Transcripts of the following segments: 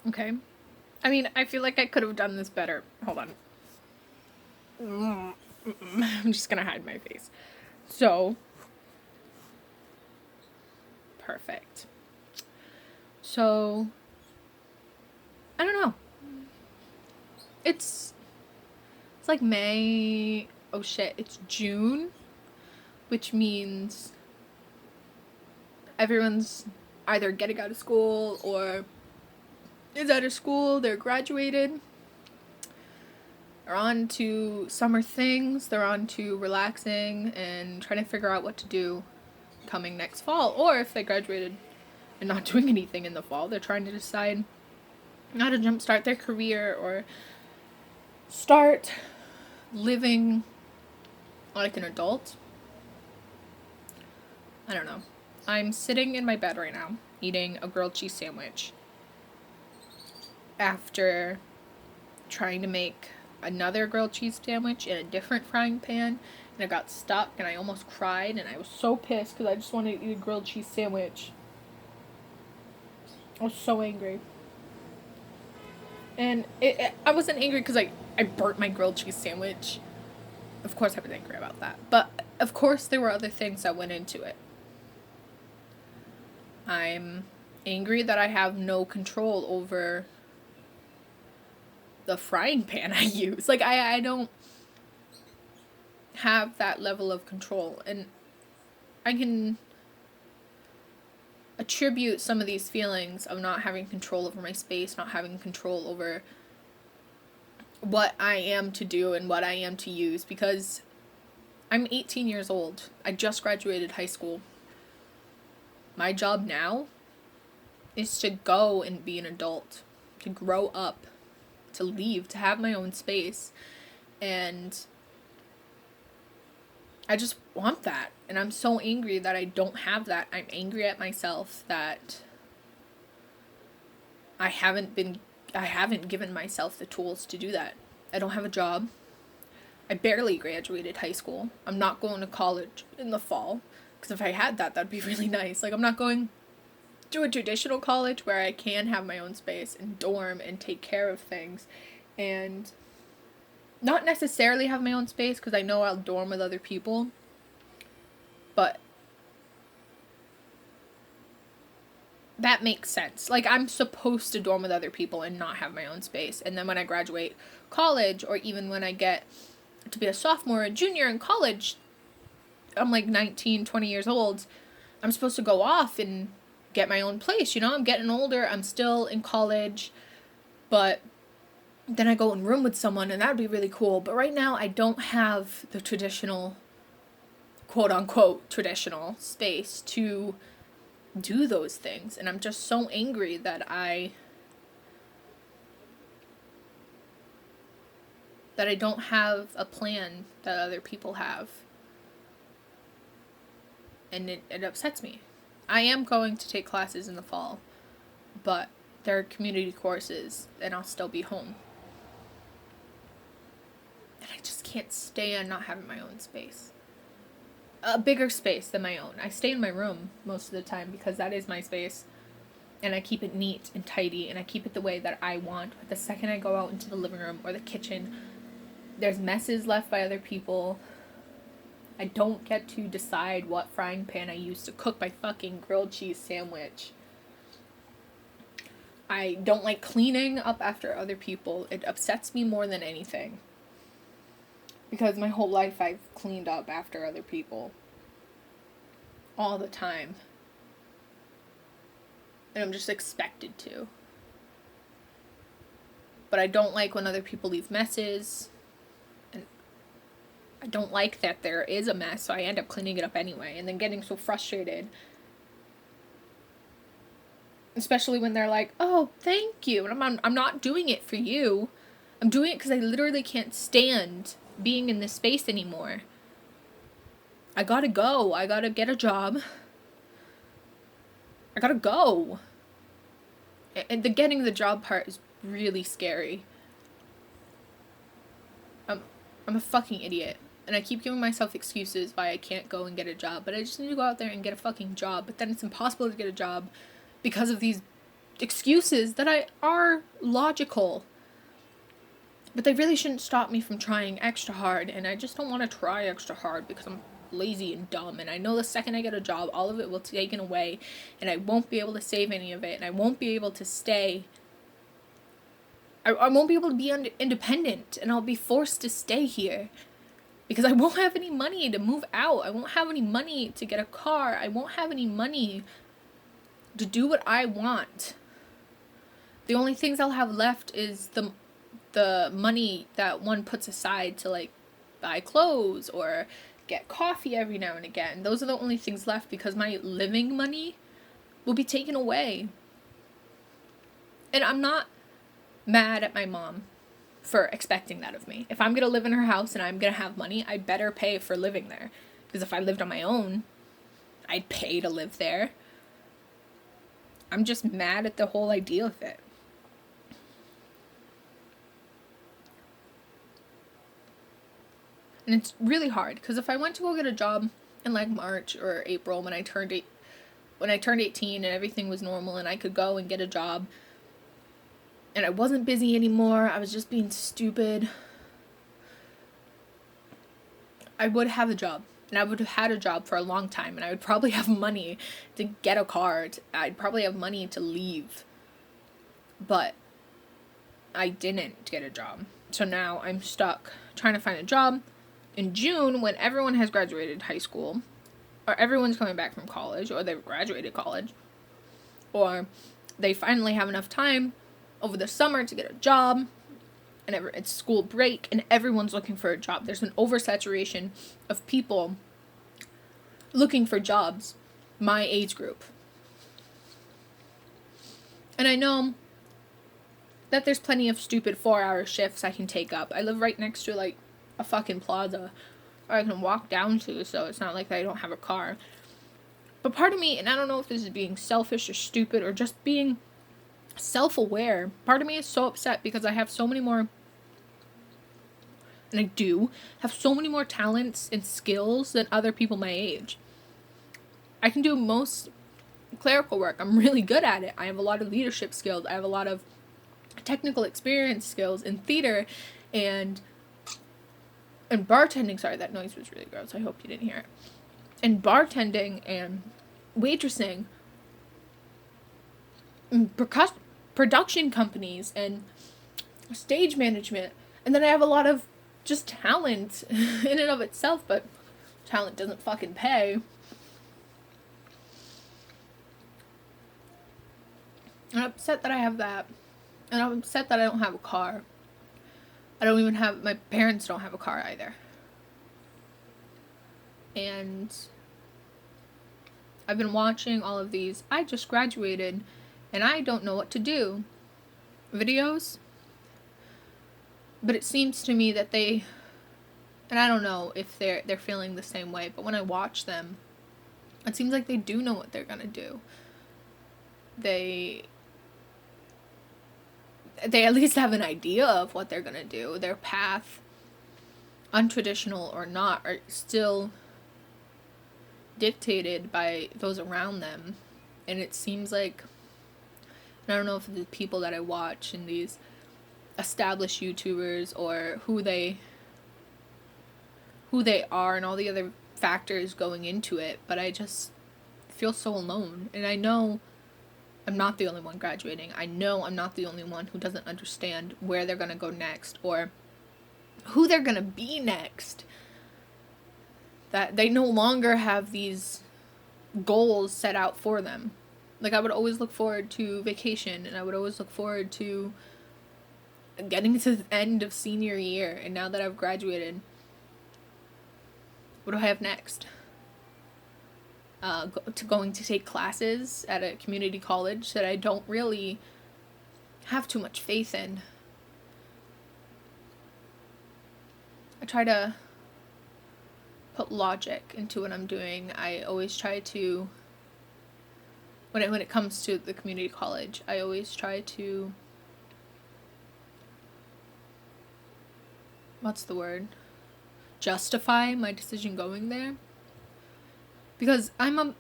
Okay. I mean, I feel like I could have done this better. Hold on. I'm just gonna hide my face. So, perfect. So, I don't know. It's like May. Oh shit, it's June, which means everyone's either getting out of school or is out of school, they're graduated. They're on to summer things, they're on to relaxing and trying to figure out what to do coming next fall. Or if they graduated and not doing anything in the fall, they're trying to decide how to jumpstart their career or start living like an adult. I don't know. I'm sitting in my bed right now eating a grilled cheese sandwich after trying to make another grilled cheese sandwich in a different frying pan, and it got stuck and I almost cried, and I was so pissed because I just wanted to eat a grilled cheese sandwich. I was so angry. And I wasn't angry because I burnt my grilled cheese sandwich. Of course I was angry about that. But of course there were other things that went into it. I'm angry that I have no control over the frying pan I use. Like, I don't have that level of control. And I can attribute some of these feelings of not having control over my space, not having control over what I am to do and what I am to use, because I'm 18 years old. I just graduated high school. My job now is to go and be an adult, to grow up, to leave, to have my own space. And I just want that. And I'm so angry that I don't have that. I'm angry at myself that I haven't given myself the tools to do that. I don't have a job. I barely graduated high school. I'm not going to college in the fall, because if I had that, that'd be really nice. Like, I'm not going to a traditional college where I can have my own space and dorm and take care of things and not necessarily have my own space, because I know I'll dorm with other people, but that makes sense. Like, I'm supposed to dorm with other people and not have my own space. And then when I graduate college, or even when I get to be a sophomore or junior in college, I'm like 19, 20 years old, I'm supposed to go off and get my own place, you know? I'm getting older, I'm still in college, but then I go and room with someone, and that would be really cool. But right now, I don't have the traditional, quote-unquote, traditional space to do those things. And I'm just so angry that I don't have a plan that other people have. And it upsets me. I am going to take classes in the fall, but they're community courses, and I'll still be home. And I just can't stand not having my own space. A bigger space than my own. I stay in my room most of the time because that is my space. And I keep it neat and tidy, and I keep it the way that I want. But the second I go out into the living room or the kitchen, there's messes left by other people. I don't get to decide what frying pan I use to cook my fucking grilled cheese sandwich. I don't like cleaning up after other people. It upsets me more than anything. Because my whole life I've cleaned up after other people. All the time. And I'm just expected to. But I don't like when other people leave messes. And I don't like that there is a mess, so I end up cleaning it up anyway. And then getting so frustrated. Especially when they're like, oh, thank you. And I'm not doing it for you. I'm doing it because I literally can't stand being in this space anymore. I gotta go. I gotta get a job. I gotta go. And the getting the job part is really scary. I'm a fucking idiot. And I keep giving myself excuses why I can't go and get a job. But I just need to go out there and get a fucking job. But then it's impossible to get a job because of these excuses that are logical. But they really shouldn't stop me from trying extra hard, and I just don't want to try extra hard because I'm lazy and dumb, and I know the second I get a job, all of it will be taken away, and I won't be able to save any of it, and I won't be able to stay. I won't be able to be independent, and I'll be forced to stay here because I won't have any money to move out. I won't have any money to get a car. I won't have any money to do what I want. The only things I'll have left is the money that one puts aside to, like, buy clothes or get coffee every now and again. Those are the only things left because my living money will be taken away. And I'm not mad at my mom for expecting that of me. If I'm going to live in her house and I'm going to have money, I better pay for living there. Because if I lived on my own, I'd pay to live there. I'm just mad at the whole idea of it. And it's really hard because if I went to go get a job in like March or April when I turned 18 and everything was normal and I could go and get a job and I wasn't busy anymore, I was just being stupid, I would have a job. And I would have had a job for a long time, and I would probably have money to get a car. I'd probably have money to leave. But I didn't get a job. So now I'm stuck trying to find a job in June when everyone has graduated high school, or everyone's coming back from college, or they've graduated college, or they finally have enough time over the summer to get a job, and it's school break, and everyone's looking for a job. There's an oversaturation of people looking for jobs, my age group. And I know that there's plenty of stupid 4-hour shifts I can take up. I live right next to, like, a fucking plaza, or I can walk down to, so it's not like I don't have a car. But part of me, and I don't know if this is being selfish or stupid or just being self-aware, part of me is so upset because I have so many more, and I do have so many more talents and skills than other people my age. I can do most clerical work. I'm really good at it. I have a lot of leadership skills. I have a lot of technical experience skills in theater and bartending. Sorry, that noise was really gross. I hope you didn't hear it. And bartending and waitressing, and production companies and stage management. And then I have a lot of just talent in and of itself, but talent doesn't fucking pay. And I'm upset that I have that. And I'm upset that I don't have a car. My parents don't have a car either. And I've been watching all of these, I just graduated and I don't know what to do videos. But it seems to me that and I don't know if they're feeling the same way, but when I watch them, it seems like they do know what they're gonna do. They at least have an idea of what they're gonna do. Their path, untraditional or not, are still dictated by those around them. And it seems like, I don't know if the people that I watch and these established YouTubers or who they are and all the other factors going into it, but I just feel so alone. And I know I'm not the only one graduating. I know I'm not the only one who doesn't understand where they're going to go next or who they're going to be next. That they no longer have these goals set out for them. Like, I would always look forward to vacation, and I would always look forward to getting to the end of senior year. And now that I've graduated, what do I have next? Going to take classes at a community college that I don't really have too much faith in. I try to put logic into what I'm doing. I always try to, when it comes to the community college, I always try to, justify my decision going there. Because I'm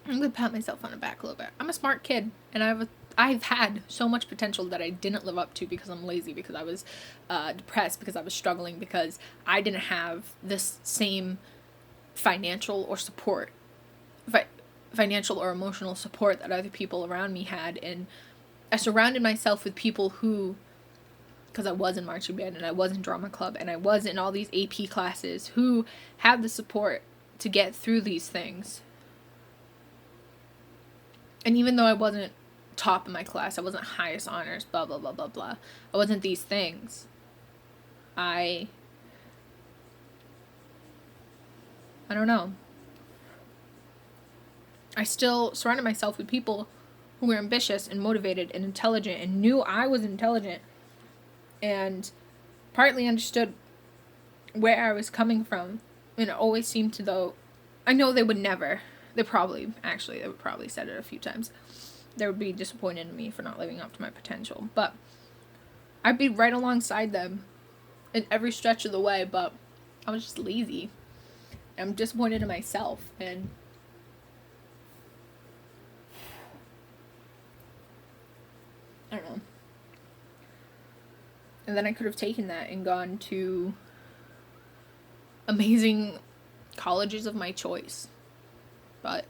gonna pat myself on the back a little bit. I'm a smart kid, and I have I've had so much potential that I didn't live up to because I'm lazy, because I was depressed, because I was struggling, because I didn't have this same financial or support, financial or emotional support that other people around me had. And I surrounded myself with people who, because I was in marching band and I was in drama club and I was in all these AP classes, who had the support to get through these things. And even though I wasn't top in my class, I wasn't highest honors, blah, blah, blah, blah, blah, I wasn't these things, I don't know. I still surrounded myself with people who were ambitious and motivated and intelligent and knew I was intelligent and partly understood where I was coming from. And it always seemed to, though, I know they would never, they would probably said it a few times, they would be disappointed in me for not living up to my potential, but I'd be right alongside them in every stretch of the way, but I was just lazy. I'm disappointed in myself, and I don't know. And then I could have taken that and gone to amazing colleges of my choice, but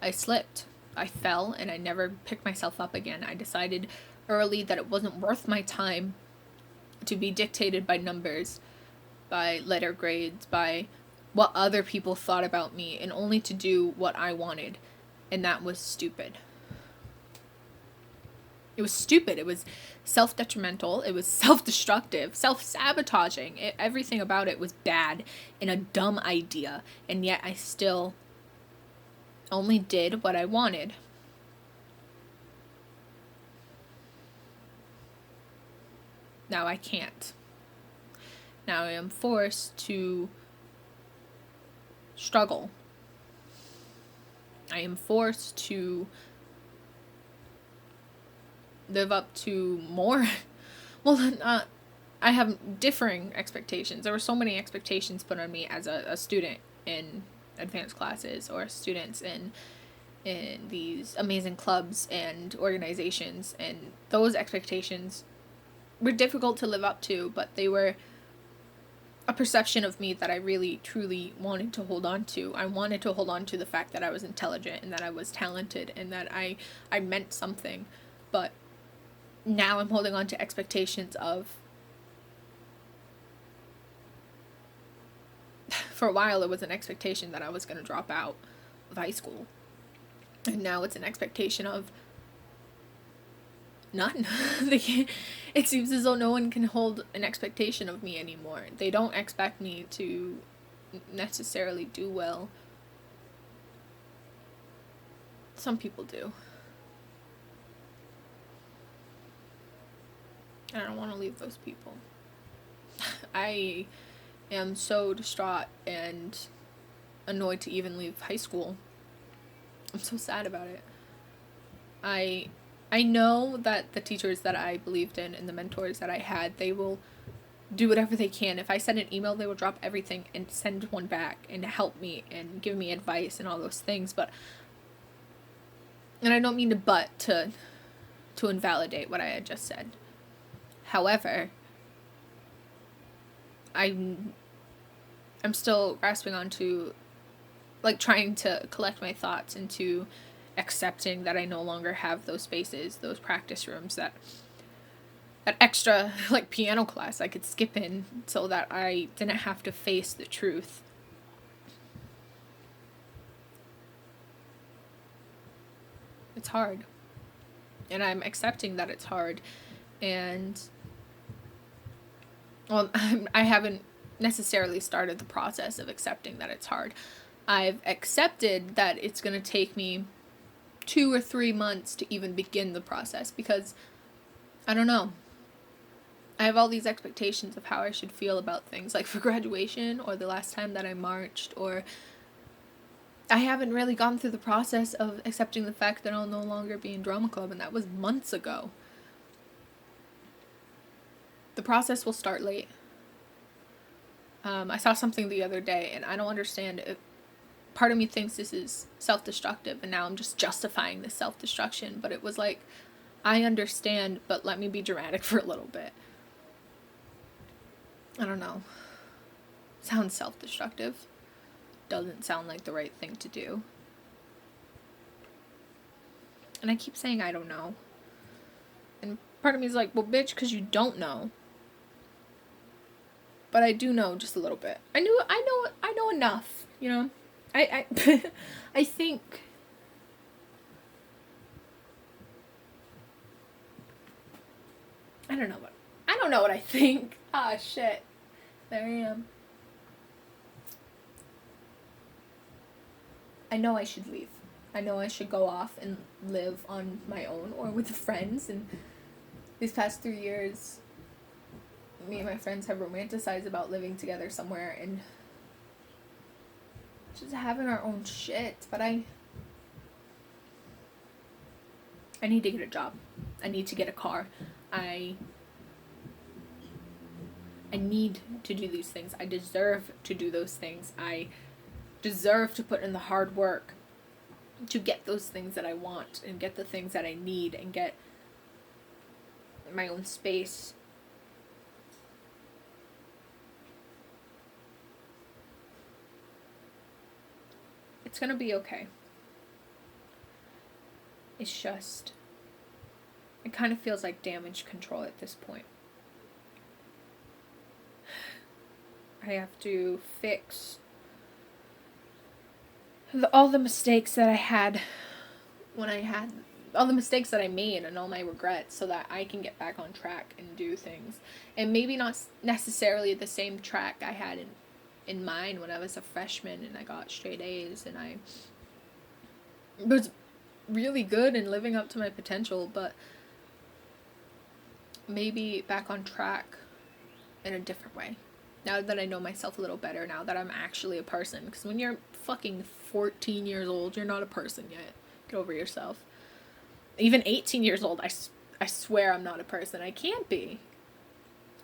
I slipped. I fell and I never picked myself up again. I decided early that it wasn't worth my time to be dictated by numbers, by letter grades, by what other people thought about me, and only to do what I wanted. And that was stupid. It was stupid. It was self-detrimental. It was self-destructive, self-sabotaging. Everything about it was bad and a dumb idea. And yet I still only did what I wanted. Now I can't. Now I am forced to struggle. I am forced to live up to more. Well, I have differing expectations. There were so many expectations put on me as a student in advanced classes, or students in these amazing clubs and organizations, and those expectations were difficult to live up to, but they were a perception of me that I really truly wanted to hold on to. I wanted to hold on to the fact that I was intelligent and that I was talented and that I meant something. But now I'm holding on to expectations of, for a while it was an expectation that I was going to drop out of high school. And now it's an expectation of none. It seems as though no one can hold an expectation of me anymore. They don't expect me to necessarily do well. Some people do. And I don't want to leave those people. I am so distraught and annoyed to even leave high school. I'm so sad about it. I know that the teachers that I believed in and the mentors that I had, they will do whatever they can. If I send an email, they will drop everything and send one back and help me and give me advice and all those things. And I don't mean to invalidate what I had just said. However, I'm still grasping onto, like, trying to collect my thoughts into accepting that I no longer have those spaces, those practice rooms, that extra, like, piano class I could skip in so that I didn't have to face the truth. It's hard. And I'm accepting that it's hard. And, well, I haven't necessarily started the process of accepting that it's hard. I've accepted that it's going to take me 2 or 3 months to even begin the process, because I don't know. I have all these expectations of how I should feel about things, like for graduation or the last time that I marched, or I haven't really gone through the process of accepting the fact that I'll no longer be in drama club, and that was months ago. The process will start late. I saw something the other day, and I don't understand part of me thinks this is self-destructive, and now I'm just justifying this self-destruction. But it was like, I understand, but let me be dramatic for a little bit. I don't know. Sounds self-destructive. Doesn't sound like the right thing to do. And I keep saying I don't know. And part of me is like, well, bitch, because you don't know. But I do know just a little bit. I know enough, you know? I I think I don't know what I think. Ah, shit. There I am. I know I should leave. I know I should go off and live on my own or with friends. And these past 3 years, me and my friends have romanticized about living together somewhere and just having our own shit. But I need to get a job. I need to get a car. I need to do these things. I deserve to do those things. I deserve to put in the hard work to get those things that I want and get the things that I need and get my own space. It's gonna be okay. It's just, it kind of feels like damage control at this point. I have to fix all the mistakes that I had all the mistakes that I made and all my regrets so that I can get back on track and do things. And maybe not necessarily the same track I had in mind when I was a freshman and I got straight A's and I was really good and living up to my potential, but maybe back on track in a different way. Now that I know myself a little better, now that I'm actually a person. Because when you're fucking 14 years old, you're not a person yet. Get over yourself. Even 18 years old, I swear I'm not a person. I can't be.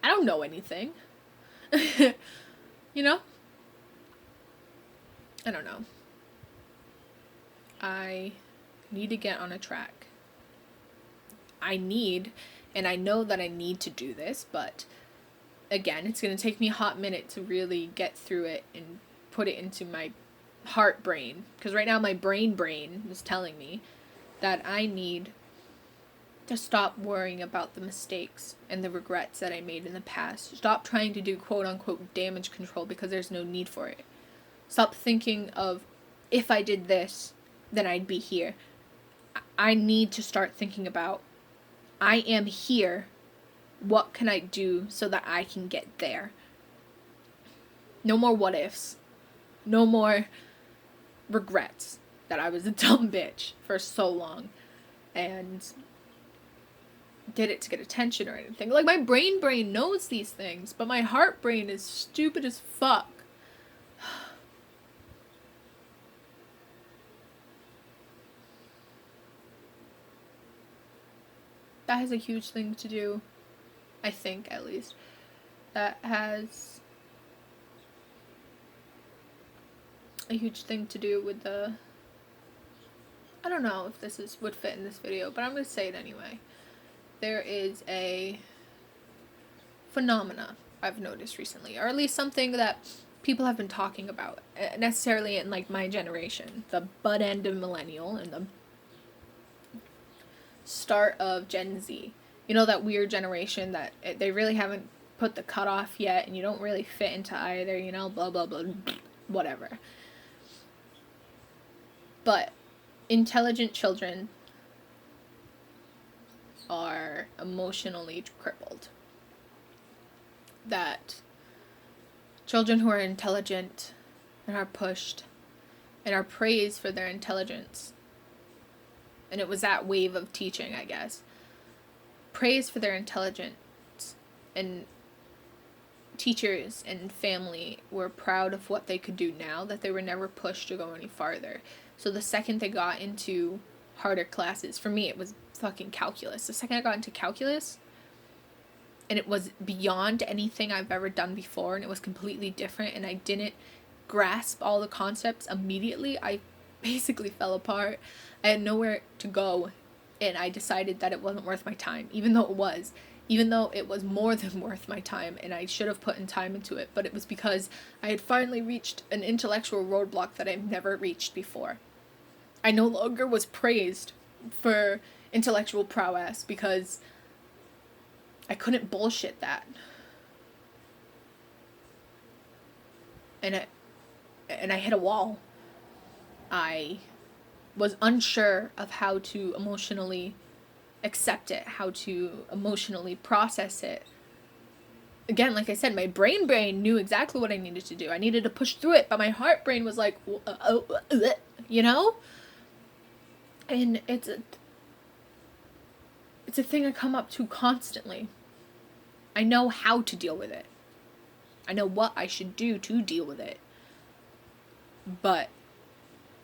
I don't know anything. You know? I don't know. I need to get on a track. I know that I need to do this, but again, it's going to take me a hot minute to really get through it and put it into my heart brain. Because right now my brain is telling me that I need to stop worrying about the mistakes and the regrets that I made in the past. Stop trying to do quote-unquote damage control because there's no need for it. Stop thinking of, if I did this, then I'd be here. I need to start thinking about, I am here. What can I do so that I can get there? No more what ifs. No more regrets that I was a dumb bitch for so long and did it to get attention or anything. Like, my brain knows these things, but my heart brain is stupid as fuck. That has a huge thing to do, I think, at least. That has a huge thing to do with the, I don't know if this would fit in this video, but I'm going to say it anyway. There is a phenomena I've noticed recently, or at least something that people have been talking about, necessarily in like my generation, the butt end of millennial and the start of Gen Z. You know, that weird generation that they really haven't put the cutoff yet and you don't really fit into either, you know, blah, blah, blah, whatever. But intelligent children are emotionally crippled. That children who are intelligent and are pushed and are praised for their intelligence, and it was that wave of teaching, I guess, praised for their intelligence, and teachers and family were proud of what they could do now, that they were never pushed to go any farther. So the second they got into harder classes, for me it was fucking calculus. The second I got into calculus, and it was beyond anything I've ever done before, and it was completely different, and I didn't grasp all the concepts immediately, I basically fell apart. I had nowhere to go, and I decided that it wasn't worth my time, even though it was more than worth my time, and I should have put in time into it, but it was because I had finally reached an intellectual roadblock that I've never reached before. I no longer was praised for intellectual prowess because I couldn't bullshit that. And I hit a wall. I was unsure of how to emotionally accept it, how to emotionally process it. Again, like I said, my brain knew exactly what I needed to do. I needed to push through it, but my heart brain was like, you know? And it's a thing I come up to constantly. I know how to deal with it. I know what I should do to deal with it. But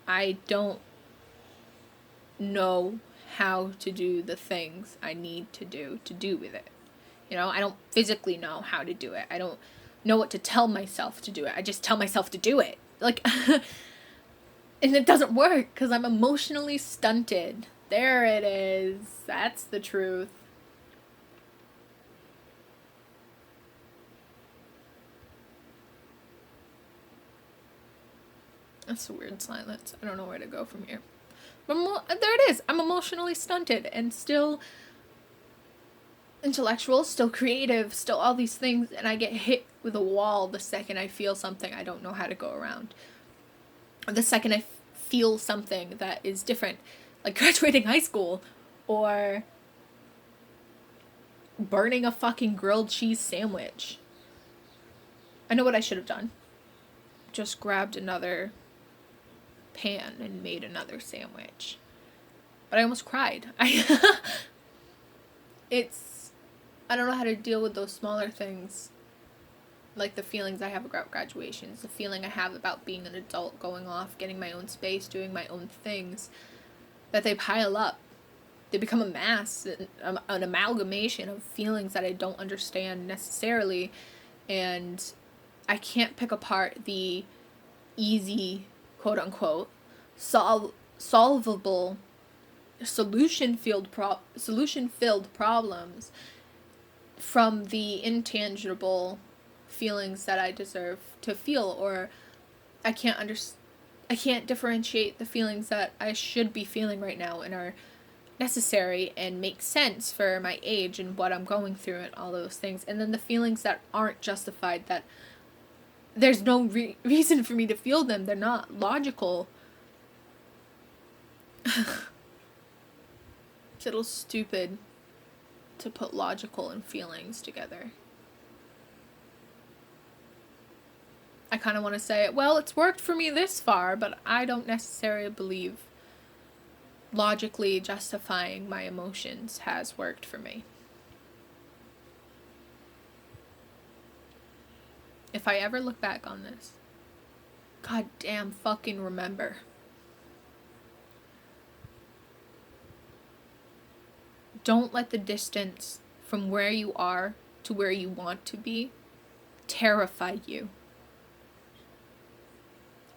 I don't know how to do the things I need to do with it. You know, I don't physically know how to do it. I don't know what to tell myself to do it. I just tell myself to do it. Like, and it doesn't work because I'm emotionally stunted. There it is. That's the truth. That's a weird silence. I don't know where to go from here. But there it is. I'm emotionally stunted and still intellectual, still creative, still all these things, and I get hit with a wall the second I feel something I don't know how to go around. The second I feel something that is different, like graduating high school or burning a fucking grilled cheese sandwich. I know what I should have done. Just grabbed another pan and made another sandwich. But I almost cried. I don't know how to deal with those smaller things. Like the feelings I have about graduations, the feeling I have about being an adult, going off, getting my own space, doing my own things, that they pile up. They become a mass, an amalgamation of feelings that I don't understand necessarily, and I can't pick apart the easy, quote unquote, solvable, solution-filled problems from the intangible feelings that I deserve to feel, or I can't differentiate the feelings that I should be feeling right now and are necessary and make sense for my age and what I'm going through and all those things, and then the feelings that aren't justified, that there's no reason for me to feel them, they're not logical. It's a little stupid to put logical and feelings together. I kind of want to say, well, it's worked for me this far, but I don't necessarily believe logically justifying my emotions has worked for me. If I ever look back on this, goddamn fucking remember. Don't let the distance from where you are to where you want to be terrify you.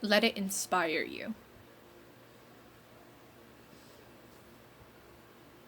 Let it inspire you.